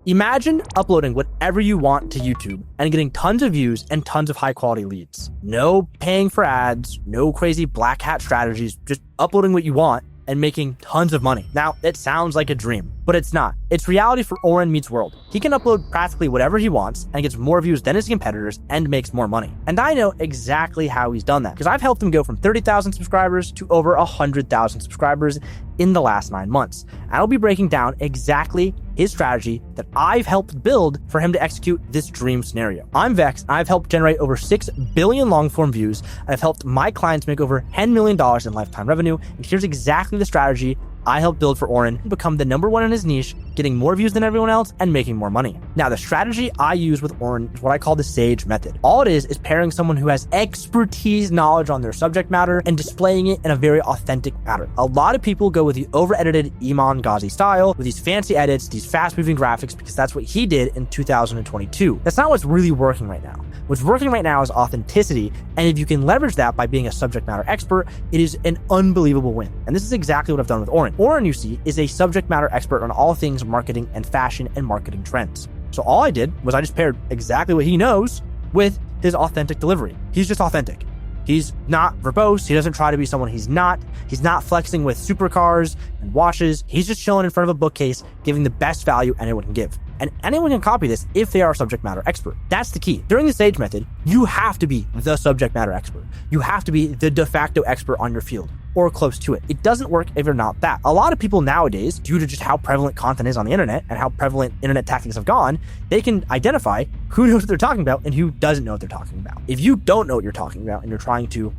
Imagine uploading whatever you want to YouTube and getting tons of views and tons of high quality leads. No paying for ads, no crazy black hat strategies, just uploading what you want and making tons of money. Now, it sounds like a dream, but it's not. It's reality for Oren meets world. He can upload practically whatever he wants and gets more views than his competitors and makes more money. And I know exactly how he's done that because I've helped him go from 30,000 subscribers to over 100,000 subscribers in the last 9 months. And I'll be breaking down exactly his strategy that I've helped build for him to execute this dream scenario. I'm Vex, and I've helped generate over 6 billion long-form views, and I've helped my clients make over $10 million in lifetime revenue, and here's exactly the strategy I helped build for Oren to become the #1 in his niche, getting more views than everyone else and making more money. Now, the strategy I use with Oren is what I call the SAGE method. All it is pairing someone who has expertise knowledge on their subject matter and displaying it in a very authentic pattern. A lot of people go with the over-edited Iman Ghazi style with these fancy edits, these fast-moving graphics, because that's what he did in 2022. That's not what's really working right now. What's working right now is authenticity, and if you can leverage that by being a subject matter expert, it is an unbelievable win. And this is exactly what I've done with Oren. Oren, you see, is a subject matter expert on all things marketing and fashion and marketing trends. So all I did was I just paired exactly what he knows with his authentic delivery. He's just authentic. He's not verbose. He doesn't try to be someone he's not. He's not flexing with supercars and watches. He's just chilling in front of a bookcase, giving the best value anyone can give. And anyone can copy this if they are a subject matter expert. That's the key. During the SAGE method, you have to be the subject matter expert. You have to be the de facto expert on your field or close to it. It doesn't work if you're not that. A lot of people nowadays, due to just how prevalent content is on the internet and how prevalent internet tactics have gone, they can identify who knows what they're talking about and who doesn't know what they're talking about. If you don't know what you're talking about and you're trying to,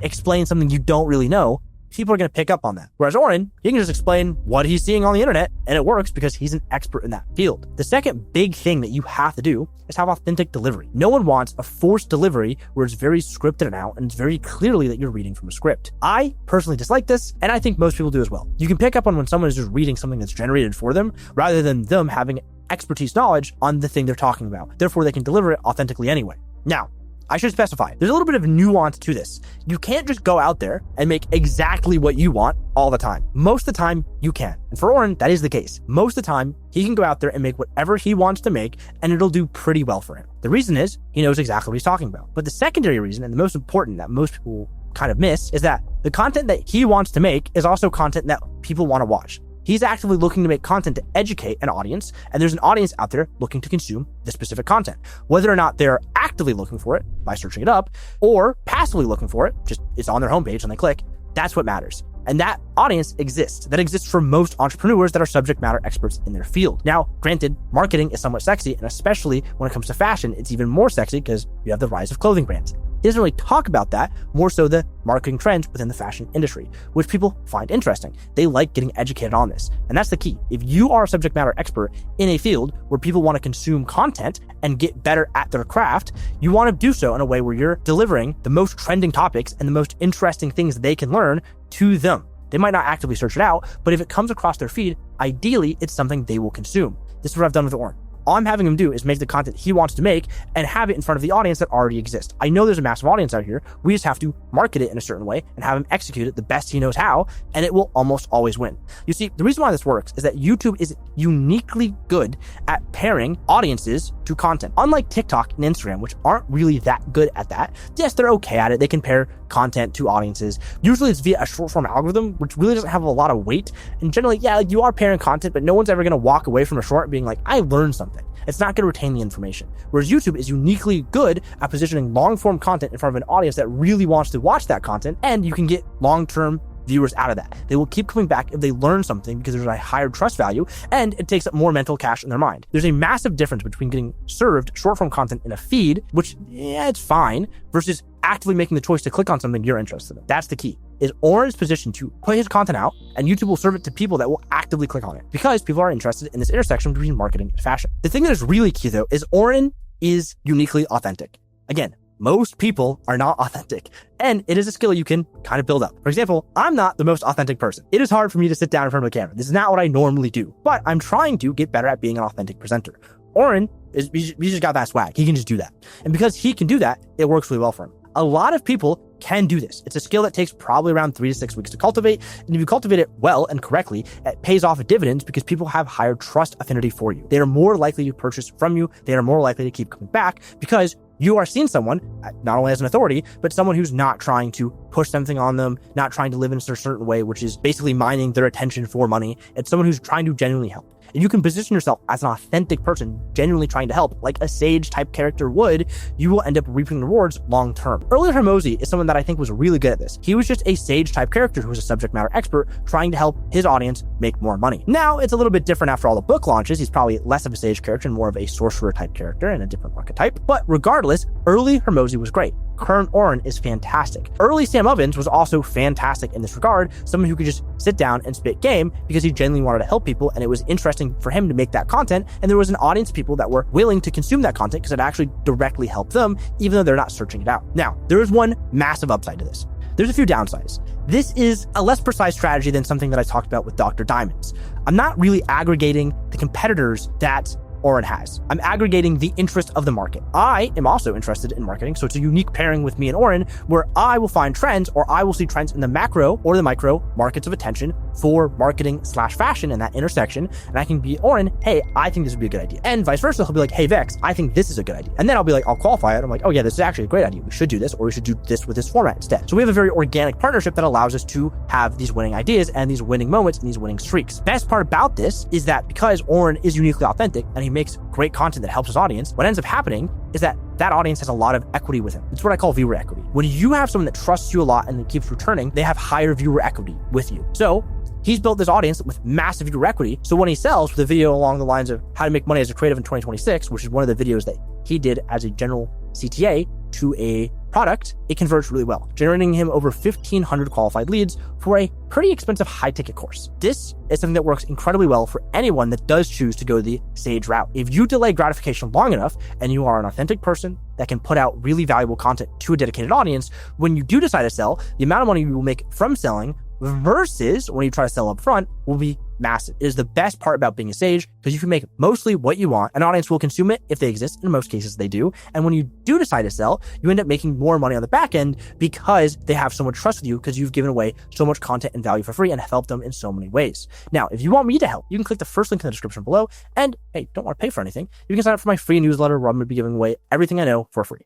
explain something you don't really know, people are going to pick up on that. Whereas Oren, he can just explain what he's seeing on the internet, and it works because he's an expert in that field. The second big thing that you have to do is have authentic delivery. No one wants a forced delivery where it's very scripted out and it's very clearly that you're reading from a script. I personally dislike this, and I think most people do as well. You can pick up on when someone is just reading something that's generated for them rather than them having expertise knowledge on the thing they're talking about. Therefore, they can deliver it authentically anyway. Now, I should specify, there's a little bit of nuance to this. You can't just go out there and make exactly what you want all the time. Most of the time, you can. And for Oren, that is the case. Most of the time, he can go out there and make whatever he wants to make, and it'll do pretty well for him. The reason is, he knows exactly what he's talking about. But the secondary reason, and the most important that most people kind of miss, is that the content that he wants to make is also content that people want to watch. He's actively looking to make content to educate an audience, and there's an audience out there looking to consume the specific content. Whether or not they're actively looking for it by searching it up, or passively looking for it, just it's on their homepage and they click, that's what matters. And that audience exists. That exists for most entrepreneurs that are subject matter experts in their field. Now, granted, marketing is somewhat sexy, and especially when it comes to fashion, it's even more sexy because you have the rise of clothing brands. He doesn't really talk about that, more so the marketing trends within the fashion industry, which people find interesting. They like getting educated on this. And that's the key. If you are a subject matter expert in a field where people want to consume content and get better at their craft, you want to do so in a way where you're delivering the most trending topics and the most interesting things they can learn to them. They might not actively search it out, but if it comes across their feed, ideally it's something they will consume. This is what I've done with Oren. All I'm having him do is make the content he wants to make and have it in front of the audience that already exists. I know there's a massive audience out here. We just have to market it in a certain way and have him execute it the best he knows how, and it will almost always win. You see, the reason why this works is that YouTube is uniquely good at pairing audiences to content. Unlike TikTok and Instagram, which aren't really that good at that. Yes, they're okay at it. They can pair content to audiences. Usually it's via a short form algorithm, which really doesn't have a lot of weight. And generally, yeah, you are pairing content, but no one's ever going to walk away from a short being like, I learned something. It's not going to retain the information. Whereas YouTube is uniquely good at positioning long-form content in front of an audience that really wants to watch that content, and you can get long-term viewers out of that. They will keep coming back if they learn something because there's a higher trust value and it takes up more mental cash in their mind. There's a massive difference between getting served short-form content in a feed, which, yeah, it's fine, versus actively making the choice to click on something you're interested in. That's the key. Is Oren's position to put his content out, and YouTube will serve it to people that will actively click on it because people are interested in this intersection between marketing and fashion. The thing that is really key, though, is Oren is uniquely authentic. Again, most people are not authentic, and it is a skill you can kind of build up. For example, I'm not the most authentic person. It is hard for me to sit down in front of a camera. This is not what I normally do, but I'm trying to get better at being an authentic presenter. Oren, he's just got that swag. He can just do that. And because he can do that, it works really well for him. A lot of people can do this. It's a skill that takes probably around 3 to 6 weeks to cultivate. And if you cultivate it well and correctly, it pays off dividends because people have higher trust affinity for you. They are more likely to purchase from you. They are more likely to keep coming back because you are seeing someone, not only as an authority, but someone who's not trying to push something on them, not trying to live in a certain way, which is basically mining their attention for money. It's someone who's trying to genuinely help. And you can position yourself as an authentic person, genuinely trying to help, like a sage type character would, you will end up reaping rewards long term. Early Hormozy is someone that I think was really good at this. He was just a sage type character who was a subject matter expert trying to help his audience make more money. Now it's a little bit different after all the book launches. He's probably less of a sage character and more of a sorcerer type character and a different archetype. But regardless, early Hormozy was great. Current Oren is fantastic. Early Sam Ovens was also fantastic in this regard, someone who could just sit down and spit game because he genuinely wanted to help people and it was interesting for him to make that content, and there was an audience of people that were willing to consume that content because it actually directly helped them even though they're not searching it out. Now, there is one massive upside to this. There's a few downsides. This is a less precise strategy than something that I talked about with Dr. Diamonds. I'm not really aggregating the competitors that Oren has. I'm aggregating the interest of the market. I am also interested in marketing, so it's a unique pairing with me and Oren where I will find trends, or I will see trends in the macro or the micro markets of attention for marketing / fashion in that intersection, and I can be Oren, hey, I think this would be a good idea. And vice versa, he'll be like, hey Vex, I think this is a good idea. And then I'll be like, I'll qualify it. I'm like, oh yeah, this is actually a great idea. We should do this, or we should do this with this format instead. So we have a very organic partnership that allows us to have these winning ideas and these winning moments and these winning streaks. Best part about this is that because Oren is uniquely authentic and he makes great content that helps his audience, what ends up happening is that that audience has a lot of equity with him. It's what I call viewer equity. When you have someone that trusts you a lot and that keeps returning, they have higher viewer equity with you. So he's built this audience with massive viewer equity. So when he sells with a video along the lines of how to make money as a creative in 2026, which is one of the videos that he did as a general CTA to a product, it converts really well, generating him over 1,500 qualified leads for a pretty expensive high-ticket course. This is something that works incredibly well for anyone that does choose to go the sage route. If you delay gratification long enough and you are an authentic person that can put out really valuable content to a dedicated audience, when you do decide to sell, the amount of money you will make from selling versus when you try to sell up front will be massive. It is the best part about being a sage because you can make mostly what you want. An audience will consume it if they exist. In most cases, they do. And when you do decide to sell, you end up making more money on the back end because they have so much trust with you because you've given away so much content and value for free and have helped them in so many ways. Now, if you want me to help, you can click the first link in the description below. And hey, don't want to pay for anything. You can sign up for my free newsletter where I'm going to be giving away everything I know for free.